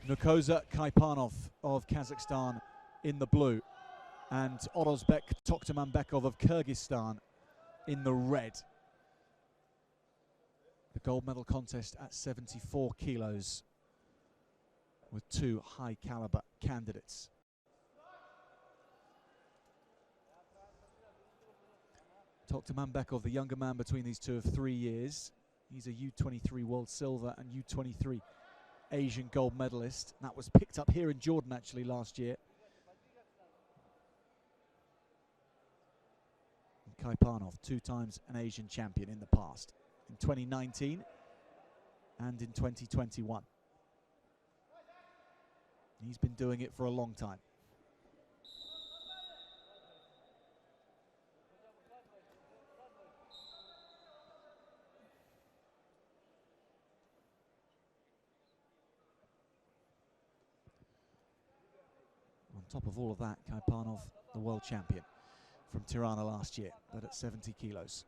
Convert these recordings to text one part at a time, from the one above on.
Nurkojha Kaipanov of Kazakhstan in the blue, and Orozobek Toktomambetov of Kyrgyzstan in the red. The gold medal contest at 74 kilos with two high caliber candidates. Toktomambetov, the younger man between these two of 3 years. He's a U23 world silver and U23 Asian gold medalist. That was picked up here in Jordan actually last year. And Kaipanov, 2 times an Asian champion in the past, in 2019 and in 2021. He's been doing it for a long time. On top of all of that, Kaipanov, the world champion from Tirana last year, but at 70 kilos.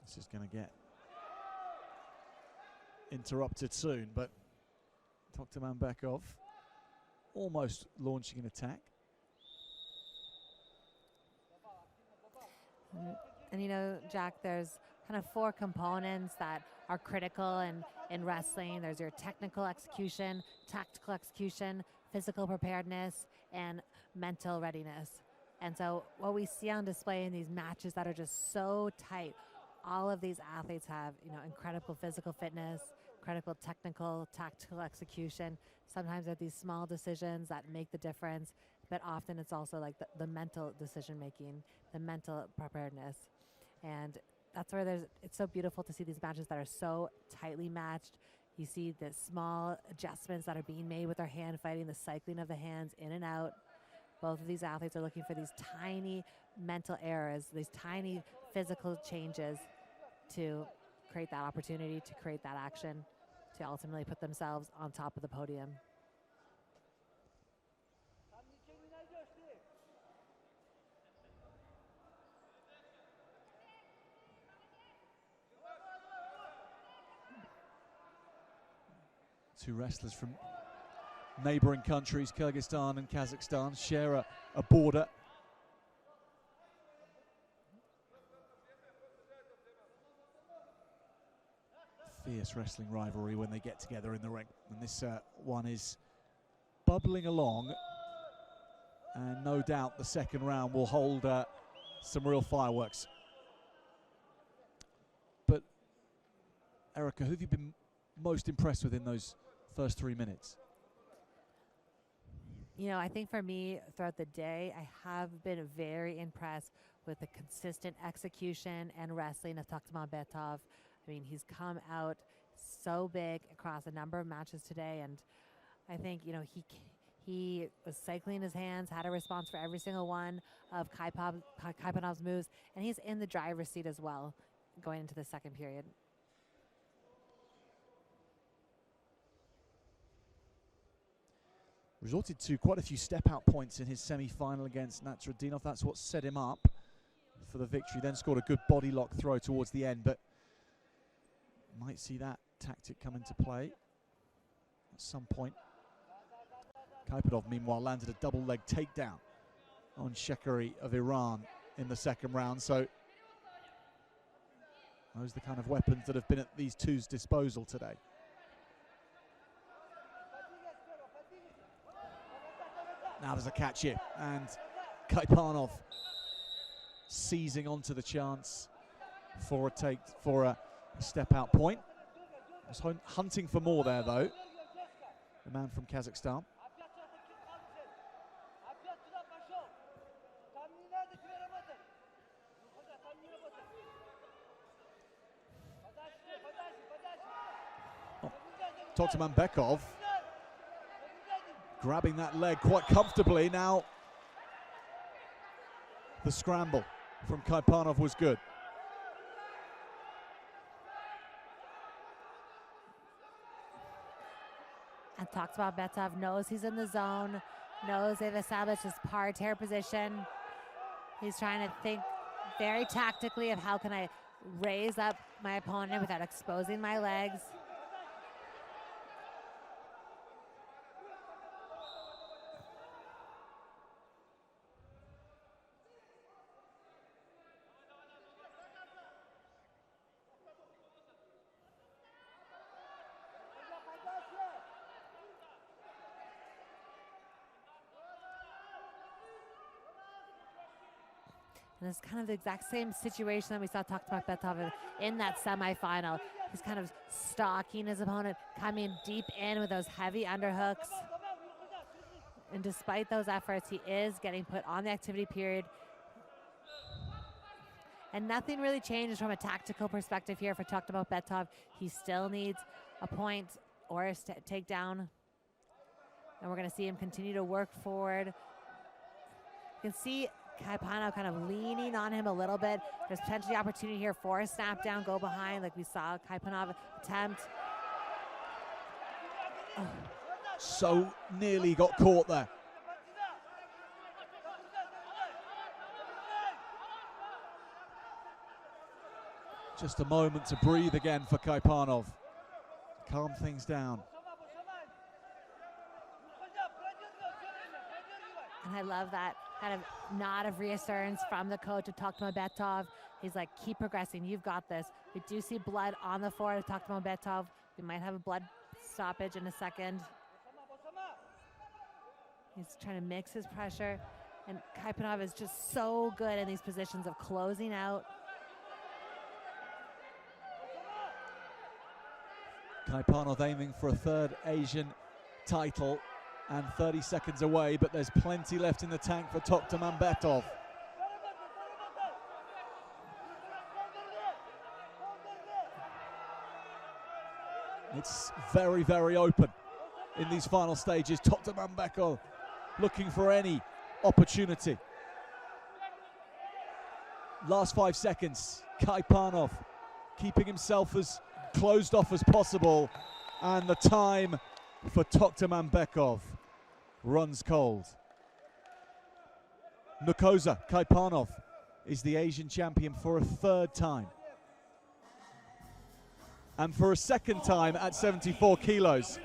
This is going to get interrupted soon, but Toktomambetov almost launching an attack. And you know, Jack, there's kind of 4 components that are critical in wrestling. There's your technical execution, tactical execution, physical preparedness, and mental readiness. And so what we see on display in these matches that are just so tight, all of these athletes have, you know, incredible physical fitness, incredible technical, tactical execution. Sometimes they're these small decisions that make the difference, but often it's also like the mental decision making, the mental preparedness. And that's where it's so beautiful to see these matches that are so tightly matched. You see the small adjustments that are being made with their hand fighting, the cycling of the hands in and out. Both of these athletes are looking for these tiny mental errors, these tiny physical changes to create that opportunity, to create that action, to ultimately put themselves on top of the podium. Two wrestlers from neighboring countries, Kyrgyzstan and Kazakhstan, share a border. Fierce wrestling rivalry when they get together in the ring, and this one is bubbling along, and no doubt the second round will hold some real fireworks. But Erica, who have you been most impressed with in those first 3 minutes? You know, I think for me throughout the day, I have been very impressed with the consistent execution and wrestling of Toktomambetov. I mean, he's come out so big across a number of matches today, and I think, you know, he was cycling his hands, had a response for every single one of Kaipanov's moves, and he's in the driver's seat as well going into the second period. Resorted to quite a few step-out points in his semi-final against Nasruddinov. That's what set him up for the victory. Then scored a good body lock throw towards the end, but might see that tactic come into play at some point. Kaipanov, meanwhile, landed a double leg takedown on Shekari of Iran in the second round. So those are the kind of weapons that have been at these two's disposal today. Now there's a catch here, and Kaipanov seizing onto the chance for a step-out point. Was hunting for more there, though, the man from Kazakhstan. Toktomambetov grabbing that leg quite comfortably. Now the scramble from Kaipanov was good. And Toktomambetov knows he's in the zone, knows they've established his parterre position. He's trying to think very tactically of how can I raise up my opponent without exposing my legs. And it's kind of the exact same situation that we saw Toktomambetov in that semifinal. He's kind of stalking his opponent, coming deep in with those heavy underhooks. And despite those efforts, he is getting put on the activity period. And nothing really changes from a tactical perspective here for Toktomambetov. He still needs a point or a takedown. And we're going to see him continue to work forward. You can see Kaipanov kind of leaning on him a little bit. There's potentially opportunity here for a snap down, go behind, like we saw Kaipanov attempt. Oh. So nearly got caught there. Just a moment to breathe again for Kaipanov. Calm things down. And I love that kind of nod of reassurance from the coach of Toktomambetov. He's like, keep progressing, you've got this. We do see blood on the floor of Toktomambetov. We might have a blood stoppage in a second. He's trying to mix his pressure. And Kaipanov is just so good in these positions of closing out. Kaipanov aiming for a third Asian title and 30 seconds away, but there's plenty left in the tank for Toktomambetov. It's very, very open in these final stages. Toktomambetov looking for any opportunity. Last 5 seconds, Kaipanov keeping himself as closed off as possible, and the time for Toktomambetov runs cold. Nurkojsa Kaipanov is the Asian champion for a third time. And for a second time at 74 kilos.